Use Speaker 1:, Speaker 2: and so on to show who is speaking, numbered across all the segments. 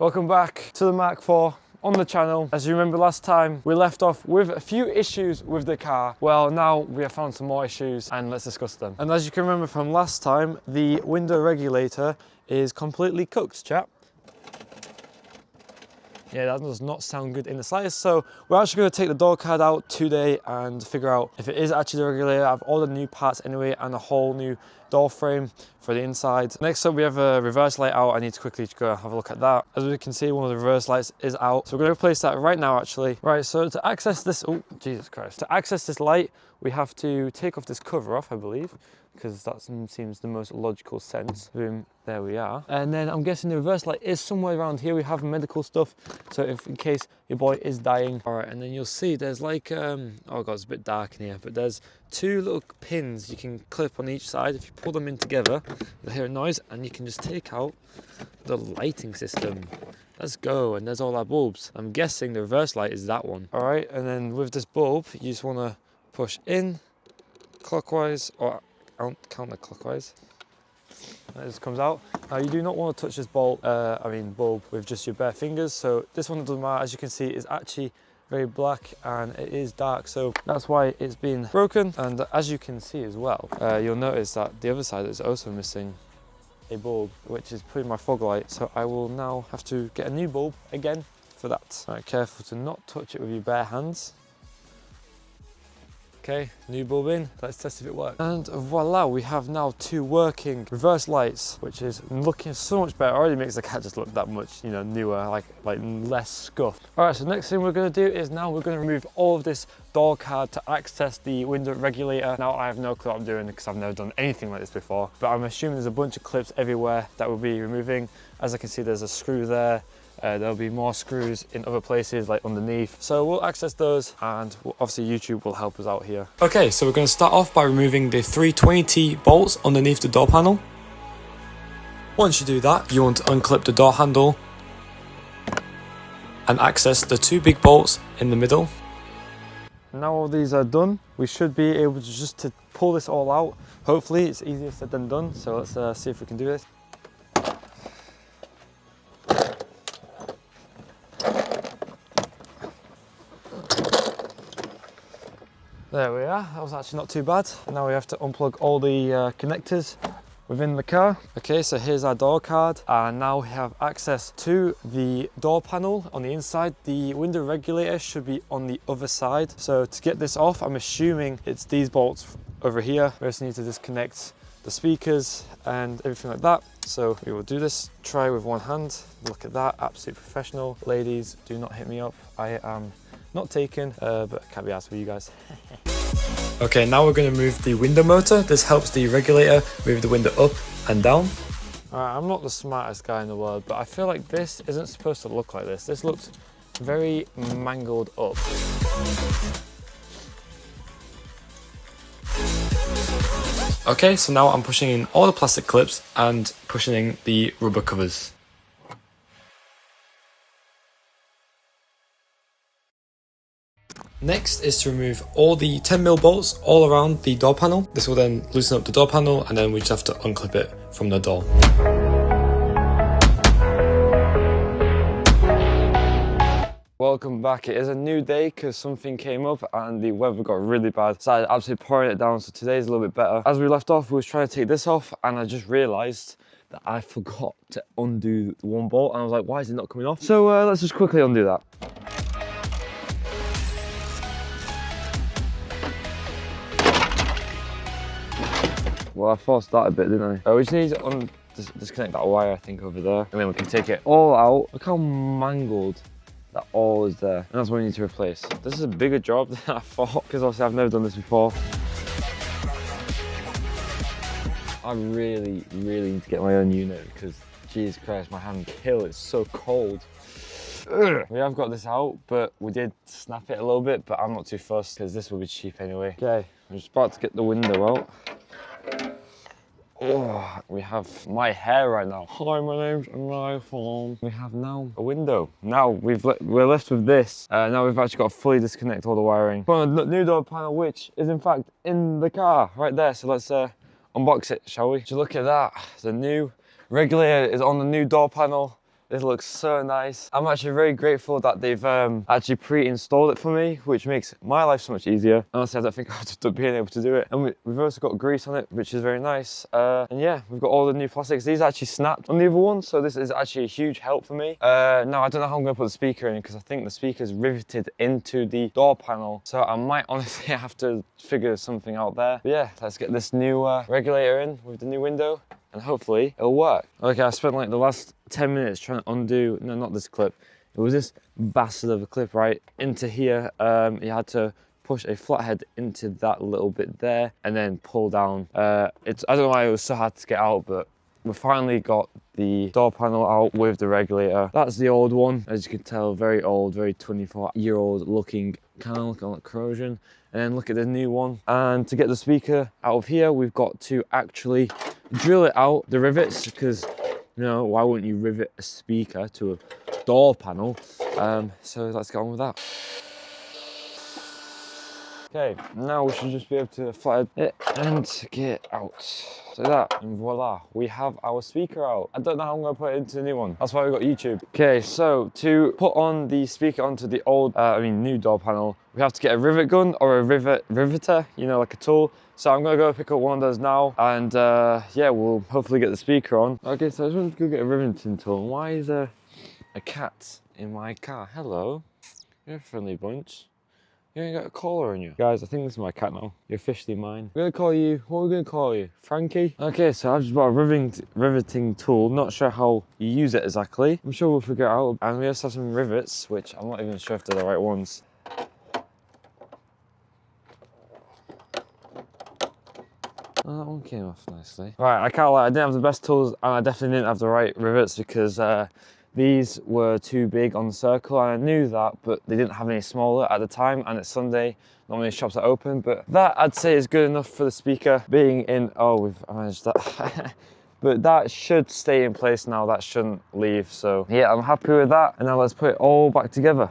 Speaker 1: Welcome back to the Mk4 on the channel. As you remember last time, we left off with a few issues with the car. Well, now we have found some more issues and let's discuss them. And as you can remember from last time, the window regulator is completely cooked, chap. Yeah, that does not sound good in the slightest. So we're actually going to take the door card out today and figure out if it is actually the regulator. I've ordered new parts anyway and a whole new door frame for the inside. Next up, we have a reverse light out. I need to quickly go have a look at that. As we can see, one of the reverse lights is out. So we're going to replace that right now, actually. Right, so to access this, oh, Jesus Christ. To access this light, we have to take off this cover off, I believe, because that seems the most logical sense. Boom, there we are. And then I'm guessing the reverse light is somewhere around here. We have medical stuff, so if in case your boy is dying. All right, and then you'll see there's like, oh God, it's a bit dark in here, but there's two little pins you can clip on each side. If you pull them in together, you'll hear a noise, and you can just take out the lighting system. Let's go, and there's all our bulbs. I'm guessing the reverse light is that one. All right, and then with this bulb, you just wanna push in clockwise or counterclockwise. It just comes out. Now you do not want to touch this bulb with just your bare fingers. So this one doesn't matter. As you can see, is actually very black and it is dark. So that's why it's been broken. And as you can see as well, you'll notice that the other side is also missing a bulb, which is putting my fog light. So I will now have to get a new bulb again for that. All right, careful to not touch it with your bare hands. Okay, new bulb in, let's test if it works. And voila, we have now two working reverse lights, which is looking so much better. Already makes the cat just look that much, you know, newer, like less scuffed. All right, so next thing we're gonna do is now we're gonna remove all of this door card to access the window regulator. Now I have no clue what I'm doing because I've never done anything like this before, but I'm assuming there's a bunch of clips everywhere that we'll be removing. As I can see, there's a screw there. There'll be more screws in other places like underneath. So we'll access those and obviously YouTube will help us out here. Okay, so we're going to start off by removing the 320T bolts underneath the door panel. Once you do that, you want to unclip the door handle and access the two big bolts in the middle. Now all these are done, we should be able to just pull this all out. Hopefully it's easier said than done. So let's see if we can do this. There we are, that was actually not too bad. Now we have to unplug all the connectors within the car. Okay, so here's our door card. And now we have access to the door panel on the inside. The window regulator should be on the other side. So to get this off, I'm assuming it's these bolts over here. We just need to disconnect the speakers and everything like that. So we will do this, try with one hand. Look at that, absolute professional. Ladies, do not hit me up. I am not taken, but can't be asked with you guys. Okay, now we're going to move the window motor. This helps the regulator move the window up and down. Alright, I'm not the smartest guy in the world, but I feel like this isn't supposed to look like this. This looks very mangled up. Okay, so now I'm pushing in all the plastic clips and pushing in the rubber covers. Next is to remove all the 10mm bolts all around the door panel. This will then loosen up the door panel and then we just have to unclip it from the door. Welcome back. It is a new day because something came up and the weather got really bad. So I absolutely pouring it down, so today's a little bit better. As we left off, we was trying to take this off and I just realised that I forgot to undo the one bolt and I was like, why is it not coming off? So let's just quickly undo that. Well, I forced that a bit, didn't I? We just need to disconnect that wire, I think, over there. And then we can take it all out. Look how mangled that all is there. And that's what we need to replace. This is a bigger job than I thought, because obviously I've never done this before. I really need to get my own unit because, Jesus Christ, my hand kill, it's so cold. Ugh. We have got this out, but we did snap it a little bit, but I'm not too fussed because this will be cheap anyway. Okay, I'm just about to get the window out. Oh, we have my hair right now. Hi, my name's iPhone. We have now a window. Now we're left with this. Now we've actually got to fully disconnect all the wiring. Put on a new door panel, which is in fact in the car right there. So let's unbox it, shall we? Just look at that. The new regulator is on the new door panel. This looks so nice. I'm actually very grateful that they've actually pre-installed it for me, which makes my life so much easier. Honestly, I don't think I would have been able to do it. And we've also got grease on it, which is very nice. And yeah, we've got all the new plastics. These actually snapped on the other one, so this is actually a huge help for me. Now, I don't know how I'm going to put the speaker in because I think the speaker is riveted into the door panel. So I might honestly have to figure something out there. But yeah, let's get this new regulator in with the new window, and hopefully it'll work. Okay, I spent like the last 10 minutes trying to undo, no, not this clip. It was this bastard of a clip right into here. You had to push a flathead into that little bit there and then pull down. I don't know why it was so hard to get out, but we finally got the door panel out with the regulator. That's the old one, as you can tell, very old, very 24-year-old looking, kind of looking like corrosion. And then look at the new one. And to get the speaker out of here, we've got to actually drill it out, the rivets, because, you know, why wouldn't you rivet a speaker to a door panel? So let's get on with that. Okay, now we should just be able to flatten it and get it out. So that, and voila, we have our speaker out. I don't know how I'm gonna put it into the new one. That's why we got YouTube. Okay, so to put on the speaker onto the old, new door panel, we have to get a rivet gun or a riveter, you know, like a tool. So I'm gonna go pick up one of those now, and yeah, we'll hopefully get the speaker on. Okay, so I just wanted to go get a riveting tool. Why is there a cat in my car? Hello, you're a friendly bunch. You ain't got a collar on you. Guys, I think this is my cat now. You're officially mine. We're gonna call you, what are we gonna call you? Frankie? Okay, so I've just bought a riveting tool. Not sure how you use it exactly. I'm sure we'll figure it out. And we also have some rivets, which I'm not even sure if they're the right ones. Oh, that one came off nicely. Right, I can't lie, I didn't have the best tools and I definitely didn't have the right rivets because these were too big on the circle, and I knew that, but they didn't have any smaller at the time, and it's Sunday, not many shops are open, but that I'd say is good enough for the speaker being in. Oh, we've managed that. But that should stay in place now, that shouldn't leave, so yeah, I'm happy with that. And now let's put it all back together.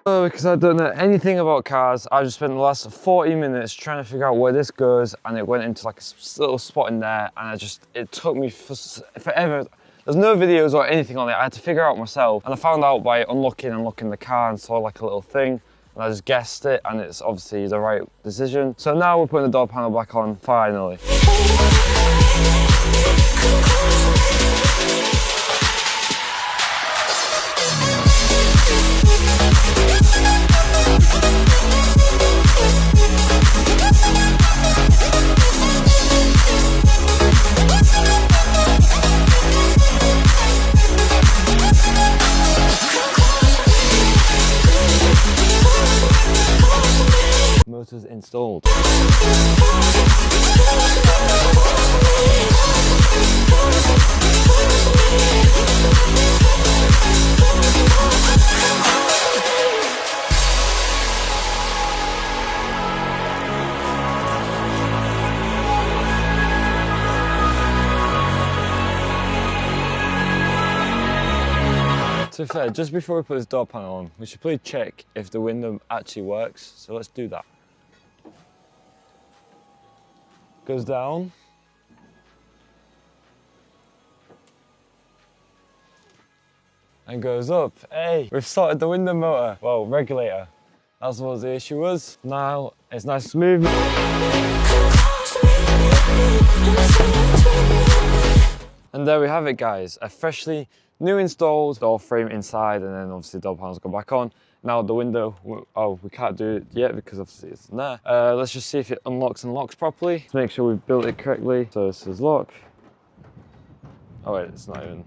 Speaker 1: So, because I don't know anything about cars, I just spent the last 40 minutes trying to figure out where this goes, and it went into like a little spot in there, and it took me forever. There's no videos or anything on it. I had to figure out myself, and I found out by unlocking and locking the car and saw like a little thing, and I just guessed it, and it's obviously the right decision. So now we're putting the door panel back on, finally. Motors installed. To be fair, just before we put this door panel on, we should probably check if the window actually works. So let's do that. Goes down. And goes up. Hey, we've sorted the window motor. Well, regulator. That's what the issue was. Now it's nice and smooth. And there we have it, guys. A freshly new installed door frame inside, and then obviously the door panels go back on. Now the window, oh, we can't do it yet because obviously it's in there. Let's just see if it unlocks and locks properly. Let's make sure we've built it correctly. So this is lock. Oh wait, it's not even.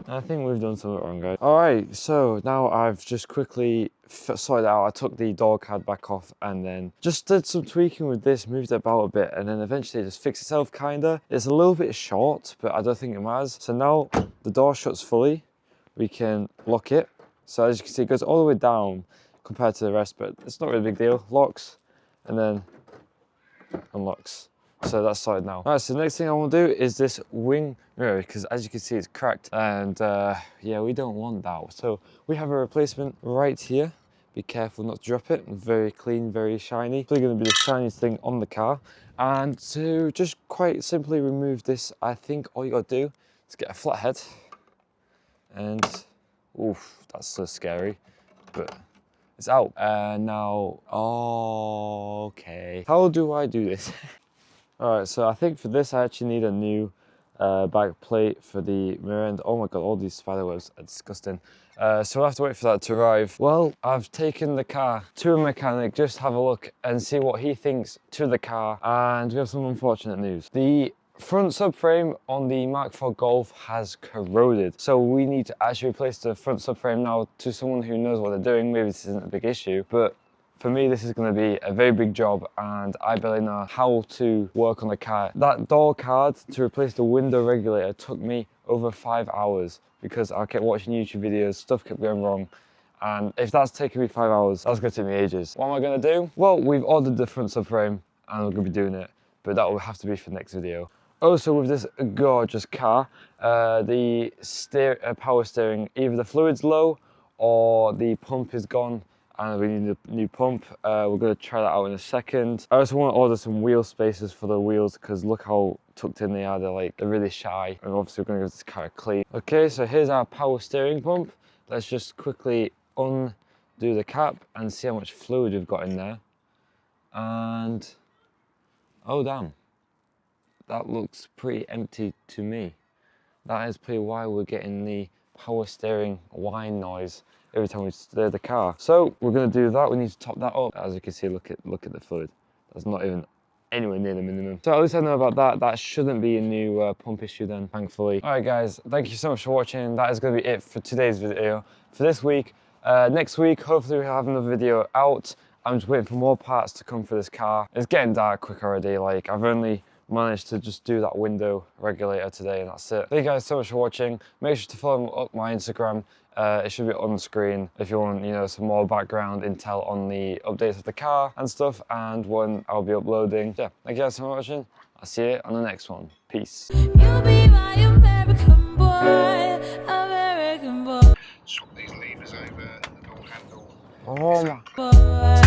Speaker 1: I think we've done something wrong, guys. All right, so now I've just quickly sorted it out. I took the door card back off and then just did some tweaking with this, moved it about a bit, and then eventually it just fixed itself, kinda. It's a little bit short, but I don't think it matters. So now the door shuts fully. We can lock it. So as you can see, it goes all the way down compared to the rest, but it's not really a big deal. Locks, and then unlocks. So that's sorted now. All right, so the next thing I want to do is this wing mirror, because as you can see, it's cracked, and yeah, we don't want that. So we have a replacement right here, Be careful not to drop it. Very clean, very shiny. Probably going to be the shiniest thing on the car. And to just quite simply remove this, I think all you got to do is get a flathead. And, oof, that's so scary. But it's out. And now, oh, okay. How do I do this? All right, so I think for this, I actually need a new back plate for the mirror end. Oh my God, all these spider webs are disgusting. So we'll have to wait for that to arrive. Well, I've taken the car to a mechanic, just have a look and see what he thinks to the car. And we have some unfortunate news. The front subframe on the Mk4 Golf has corroded. So we need to actually replace the front subframe now to someone who knows what they're doing. Maybe this isn't a big issue, but for me, this is going to be a very big job, and I barely know how to work on the car. That door card to replace the window regulator took me over 5 hours because I kept watching YouTube videos, stuff kept going wrong. And if that's taking me 5 hours, that's going to take me ages. What am I going to do? Well, we've ordered the front subframe and we're going to be doing it, but that will have to be for the next video. Also, with this gorgeous car, the power steering, either the fluid's low or the pump is gone, and we need a new pump. We're going to try that out in a second. I also want to order some wheel spacers for the wheels because look how tucked in they are. They're really shy, and obviously we're going to give this car a clean. Okay, so here's our power steering pump. Let's just quickly undo the cap and see how much fluid we've got in there. And oh damn, that looks pretty empty to me. That is pretty why we're getting the power steering whine noise every time we stir the car. So we're going to do that. We need to top that up. As you can see, look at the fluid. That's not even anywhere near the minimum. So at least I know about that. That shouldn't be a new pump issue then, thankfully. All right, guys, thank you so much for watching. That is going to be it for today's video. For this week, next week, hopefully we'll have another video out. I'm just waiting for more parts to come for this car. It's getting dark quick already. Like, I've only managed to just do that window regulator today, and that's it. Thank you guys so much for watching. Make sure to follow up my Instagram. It should be on the screen if you want, some more background intel on the updates of the car and stuff, and when I'll be uploading. Yeah, thank you guys so much for watching. I'll see you on the next one. Peace. You'll be my American boy, American boy. Swap these levers over, the gold handle. Oh my.